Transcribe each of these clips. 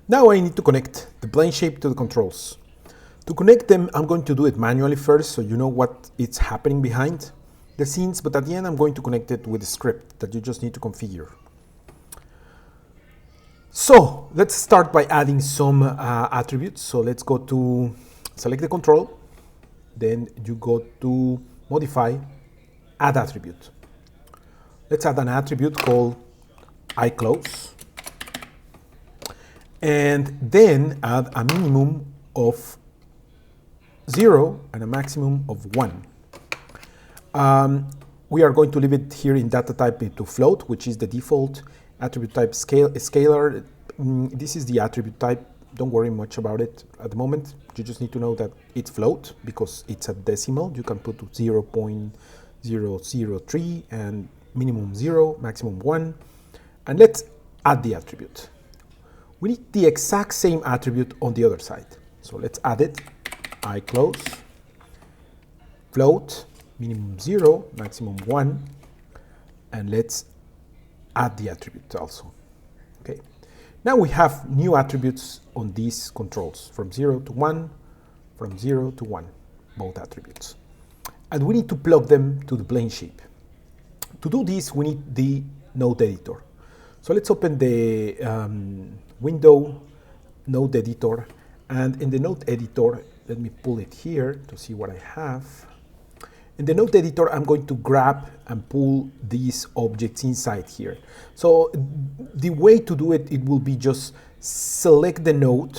Now I need to connect the plane shape to the controls. To connect them, I'm going to do it manually first, so you know what is happening behind the scenes, but at the end I'm going to connect it with a script that you just need to configure. So let's start by adding some attributes. So let's go to select the control, then you go to modify, add attribute. Let's add an attribute called iClose, and then add a minimum of 0 and a maximum of 1. We are going to leave it here in data type into float, which is the default attribute type scalar. This is the attribute type. Don't worry much about it at the moment. You just need to know that it's float because it's a decimal. You can put 0.003 and minimum 0, maximum 1. And let's add the attribute. We need the exact same attribute on the other side. So let's add it. iClose, float, minimum 0, maximum 1, and let's add the attribute also. Okay. Now we have new attributes on these controls from 0 to 1, from 0 to 1, both attributes. And we need to plug them to the plane shape. To do this, we need the node editor. So let's open the window node editor, and in the node editor, let me pull it here to see what I have. In the node editor, I'm going to grab and pull these objects inside here. So the way to do it, it will be just select the node.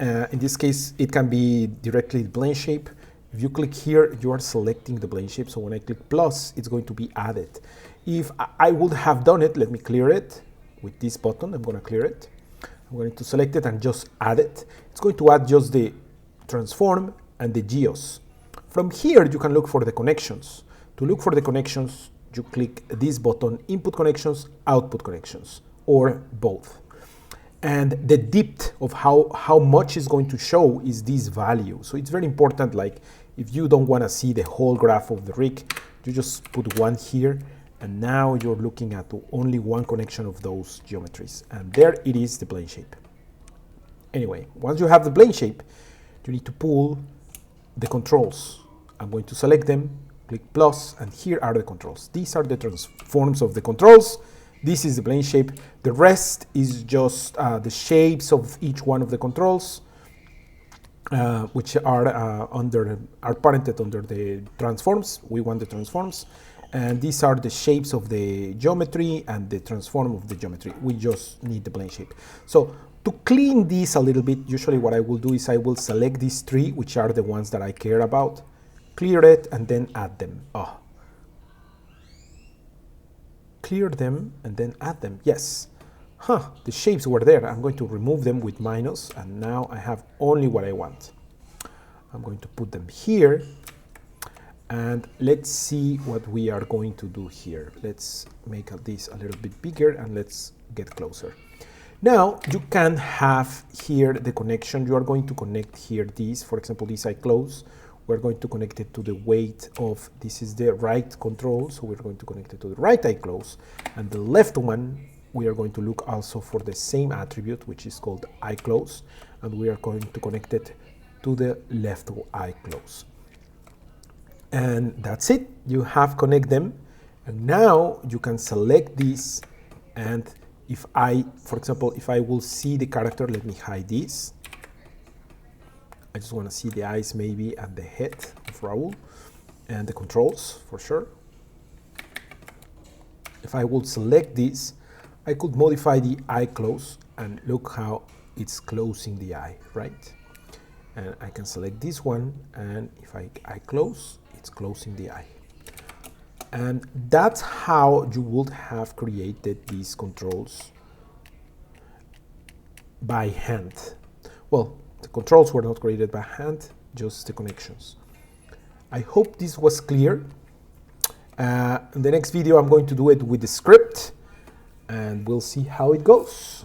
In this case, it can be directly the plane shape. If you click here, you are selecting the plane shape. So when I click plus, it's going to be added. If I would have done it, let me clear it with this button. I'm going to clear it. I'm going to select it and just add it. It's going to add just the transform and the geos. From here, you can look for the connections. To look for the connections, you click this button, input connections, output connections, or both. And the depth of how much is going to show is this value. So it's very important, like if you don't want to see the whole graph of the rig, you just put 1 here, and now you're looking at only one connection of those geometries. And there it is, the plane shape. Anyway, once you have the plane shape, you need to pull the controls. I'm going to select them, click plus, and here are the controls. These are the transforms of the controls. This is the plane shape. The rest is just the shapes of each one of the controls, which are parented under the transforms. We want the transforms. And these are the shapes of the geometry and the transform of the geometry. We just need the plane shape. So to clean this a little bit, usually what I will do is I will select these 3, which are the ones that I care about, clear it, and then add them. Clear them and then add them. Yes. The shapes were there. I'm going to remove them with minus, and now I have only what I want. I'm going to put them here. And let's see what we are going to do here. Let's make this a little bit bigger and let's get closer. Now you can have here the connection. You are going to connect here these, for example, this iClose. We're going to connect it to the weight of, this is the right control. So we're going to connect it to the right iClose. And the left one, we are going to look also for the same attribute, which is called iClose. And we are going to connect it to the left iClose. And that's it. You have connect them. And now you can select this. And if I, for example, if I will see the character, let me hide this. I just want to see the eyes maybe and the head of Raul and the controls for sure. If I would select this, I could modify the eye close and look how it's closing the eye, right? And I can select this one, and if I close, it's closing the eye. And that's how you would have created these controls by hand. Well, the controls were not created by hand, just the connections. I hope this was clear. In the next video, I'm going to do it with the script, and we'll see how it goes.